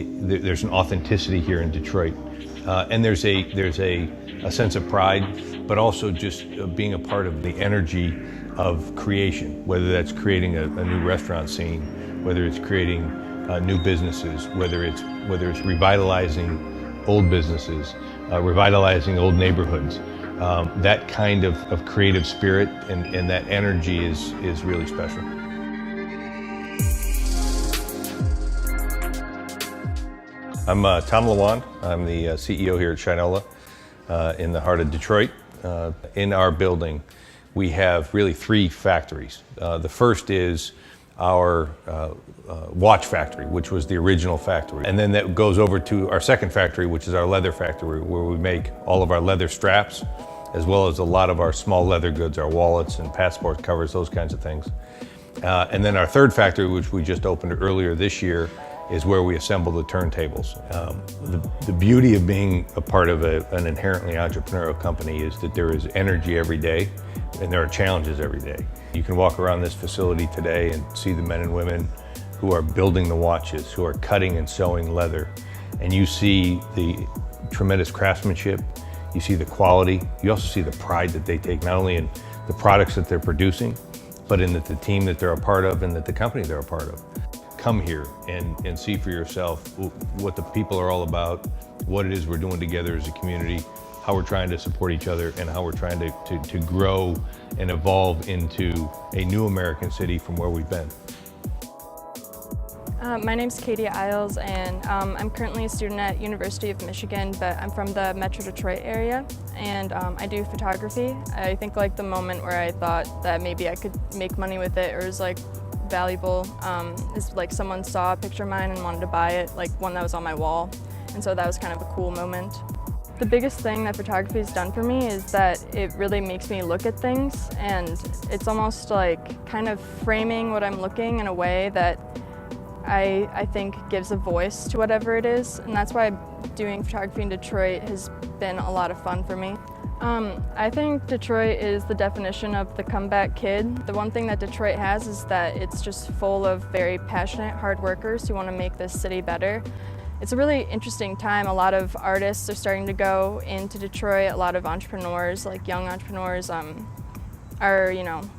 there's an authenticity here in Detroit, and there's a sense of pride, but also just being a part of the energy of creation, whether that's creating a new restaurant scene, whether it's creating new businesses, whether it's revitalizing old businesses, revitalizing old neighborhoods. That kind of creative spirit and that energy is really special. I'm Tom Lawand. I'm the CEO here at Shinola in the heart of Detroit. In our building, we have really three factories. The first is our watch factory, which was the original factory. And then that goes over to our second factory, which is our leather factory, where we make all of our leather straps, as well as a lot of our small leather goods, our wallets and passport covers, those kinds of things. And then our third factory, which we just opened earlier this year, is where we assemble the turntables. The beauty of being a part of an inherently entrepreneurial company is that there is energy every day and there are challenges every day. You can walk around this facility today and see the men and women who are building the watches, who are cutting and sewing leather, and you see the tremendous craftsmanship, you see the quality, you also see the pride that they take, not only in the products that they're producing, but in the team that they're a part of and that the company they're a part of. Come here and see for yourself what the people are all about, what it is we're doing together as a community, how we're trying to support each other, and how we're trying to grow and evolve into a new American city from where we've been. My name's Katie Isles, and I'm currently a student at University of Michigan, but I'm from the Metro Detroit area, and I do photography. I think like the moment where I thought that maybe I could make money with it, or was like valuable, is like someone saw a picture of mine and wanted to buy it, like one that was on my wall, and so that was kind of a cool moment. The biggest thing that photography has done for me is that it really makes me look at things, and it's almost like kind of framing what I'm looking in a way that I think gives a voice to whatever it is, and that's why doing photography in Detroit has been a lot of fun for me. I think Detroit is the definition of the comeback kid. The one thing that Detroit has is that it's just full of very passionate hard workers who want to make this city better. It's a really interesting time. A lot of artists are starting to go into Detroit. A lot of entrepreneurs, like young entrepreneurs, are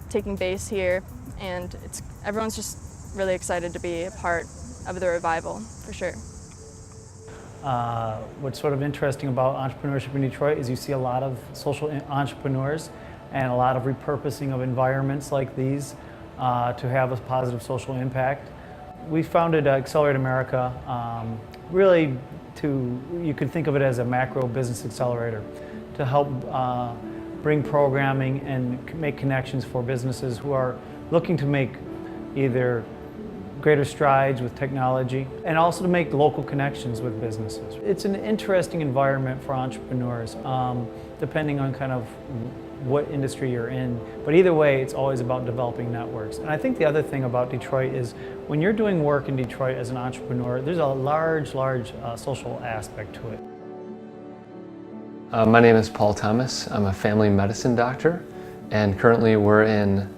taking base here, and everyone's just really excited to be a part of the revival, for sure. What's sort of interesting about entrepreneurship in Detroit is you see a lot of social entrepreneurs and a lot of repurposing of environments like these to have a positive social impact. We founded Accelerate America really you can think of it as a macro business accelerator to help bring programming and make connections for businesses who are looking to make either greater strides with technology, and also to make local connections with businesses. It's an interesting environment for entrepreneurs, depending on kind of what industry you're in. But either way, it's always about developing networks. And I think the other thing about Detroit is when you're doing work in Detroit as an entrepreneur, there's a large social aspect to it. My name is Paul Thomas. I'm a family medicine doctor, and currently we're in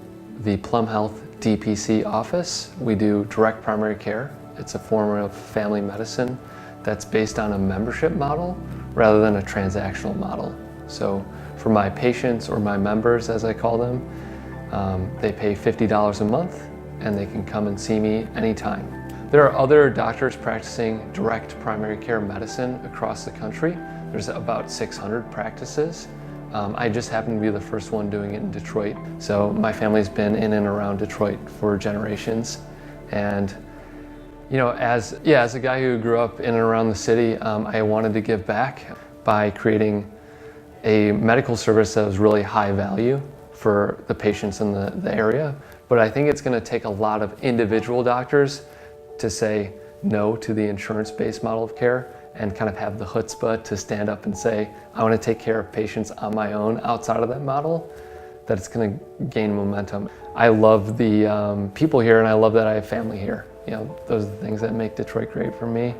the Plum Health DPC office. We do direct primary care. It's a form of family medicine that's based on a membership model rather than a transactional model. So for my patients, or my members as I call them, they pay $50 a month and they can come and see me anytime. There are other doctors practicing direct primary care medicine across the country. There's about 600 practices. I just happen to be the first one doing it in Detroit. So my family's been in and around Detroit for generations. And as a guy who grew up in and around the city, I wanted to give back by creating a medical service that was really high value for the patients in the area. But I think it's gonna take a lot of individual doctors to say no to the insurance-based model of care and kind of have the chutzpah to stand up and say, I want to take care of patients on my own outside of that model, that it's going to gain momentum. I love the people here, and I love that I have family here. Those are the things that make Detroit great for me.